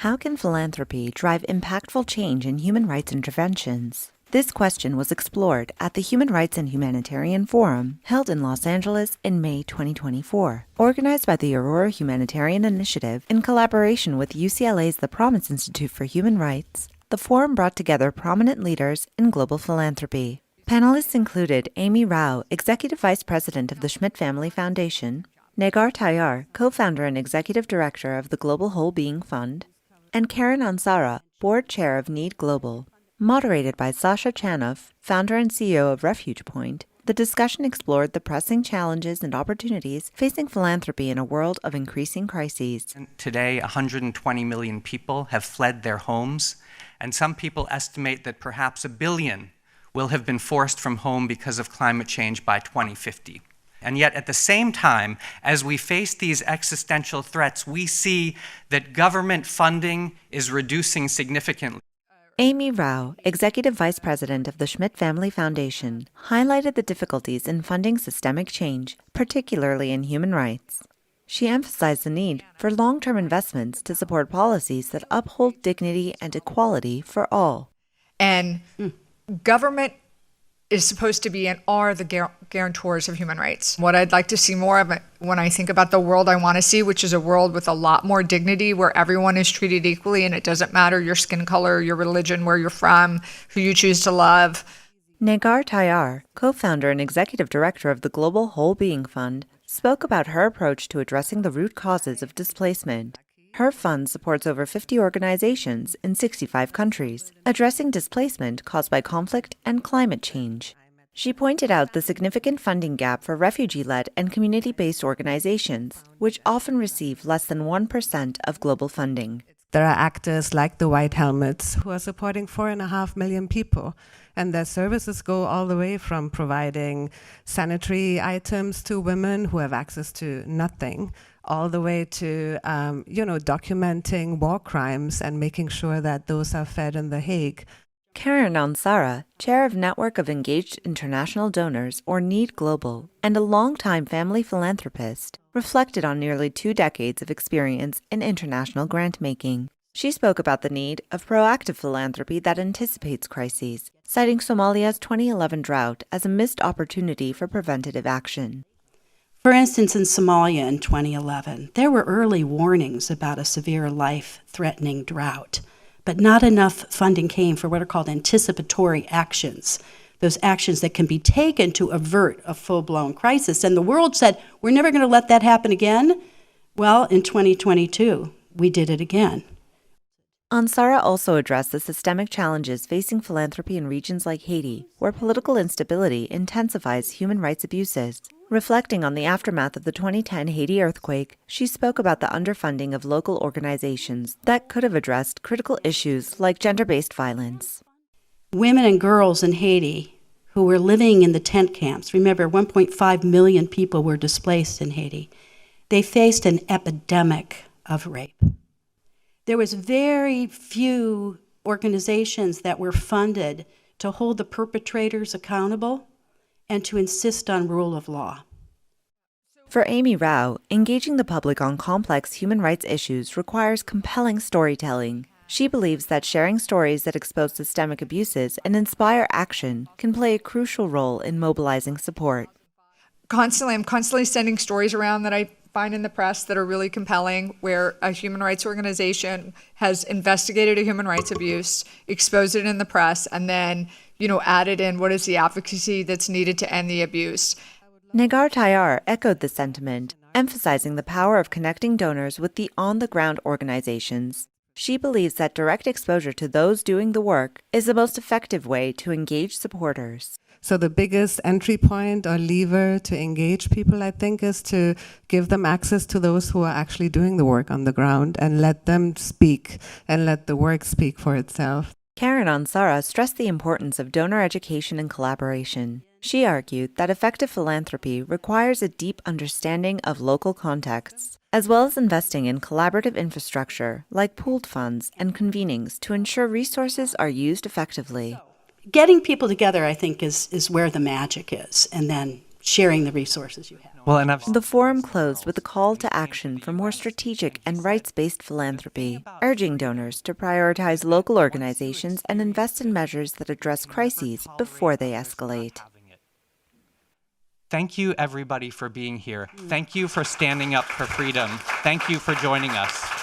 How can philanthropy drive impactful change in human rights interventions? This question was explored at the Human Rights and Humanitarian Forum held in Los Angeles in May 2024. Organized by the Aurora Humanitarian Initiative in collaboration with UCLA's The Promise Institute for Human Rights, the forum brought together prominent leaders in global philanthropy. Panelists included Amy Rao, Executive Vice President of the Schmidt Family Foundation, Negar Tayyar, Co-founder and Executive Director of the Global Whole Being Fund, and Karen Ansara, Board Chair of NEID Global. Moderated by Sasha Chanoff, founder and CEO of RefugePoint, the discussion explored the pressing challenges and opportunities facing philanthropy in a world of increasing crises. Today, 120 million people have fled their homes, and some people estimate that perhaps 1 billion will have been forced from home because of climate change by 2050. And yet, at the same time, as we face these existential threats, we see that government funding is reducing significantly. Amy Rao, Executive Vice President of the Schmidt Family Foundation, highlighted the difficulties in funding systemic change, particularly in human rights. She emphasized the need for long-term investments to support policies that uphold dignity and equality for all. And government is supposed to be and are the guarantors of human rights. What I'd like to see more of it when I think about the world I want to see, which is a world with a lot more dignity, where everyone is treated equally and it doesn't matter your skin color, your religion, where you're from, who you choose to love. Negar Tayyar, co-founder and executive director of the Global Whole Being Fund, spoke about her approach to addressing the root causes of displacement. Her fund supports over 50 organizations in 65 countries, addressing displacement caused by conflict and climate change. She pointed out the significant funding gap for refugee-led and community-based organizations, which often receive less than 1% of global funding. There are actors like the White Helmets who are supporting 4.5 million people, and their services go all the way from providing sanitary items to women who have access to nothing, all the way to, documenting war crimes and making sure that those are fed in The Hague. Karen Ansara, Chair of Network of Engaged International Donors, or NEID Global, and a longtime family philanthropist, reflected on nearly 2 decades of experience in international grant-making. She spoke about the need of proactive philanthropy that anticipates crises, citing Somalia's 2011 drought as a missed opportunity for preventative action. For instance, in Somalia in 2011, there were early warnings about a severe life-threatening drought, but not enough funding came for what are called anticipatory actions, those actions that can be taken to avert a full-blown crisis. And the world said, we're never going to let that happen again. Well, in 2022, we did it again. Ansara also addressed the systemic challenges facing philanthropy in regions like Haiti, where political instability intensifies human rights abuses. Reflecting on the aftermath of the 2010 Haiti earthquake, she spoke about the underfunding of local organizations that could have addressed critical issues like gender-based violence. Women and girls in Haiti who were living in the tent camps, remember 1.5 million people were displaced in Haiti, they faced an epidemic of rape. There was very few organizations that were funded to hold the perpetrators accountable and to insist on rule of law. For Amy Rao, engaging the public on complex human rights issues requires compelling storytelling. She believes that sharing stories that expose systemic abuses and inspire action can play a crucial role in mobilizing support. I'm constantly sending stories around that I find in the press that are really compelling, where a human rights organization has investigated a human rights abuse, exposed it in the press, and then added in what is the advocacy that's needed to end the abuse. Negar Tayyar echoed the sentiment, emphasizing the power of connecting donors with the on-the-ground organizations. She believes that direct exposure to those doing the work is the most effective way to engage supporters. So the biggest entry point or lever to engage people, I think, is to give them access to those who are actually doing the work on the ground and let them speak and let the work speak for itself. Karen Ansara stressed the importance of donor education and collaboration. She argued that effective philanthropy requires a deep understanding of local contexts, as well as investing in collaborative infrastructure like pooled funds and convenings to ensure resources are used effectively. Getting people together, I think, is where the magic is, and then sharing the resources you have. Well, and The forum closed with a call to action for more strategic and rights-based philanthropy, urging donors to prioritize local organizations and invest in measures that address crises before they escalate. Thank you, everybody, for being here. Thank you for standing up for freedom. Thank you for joining us.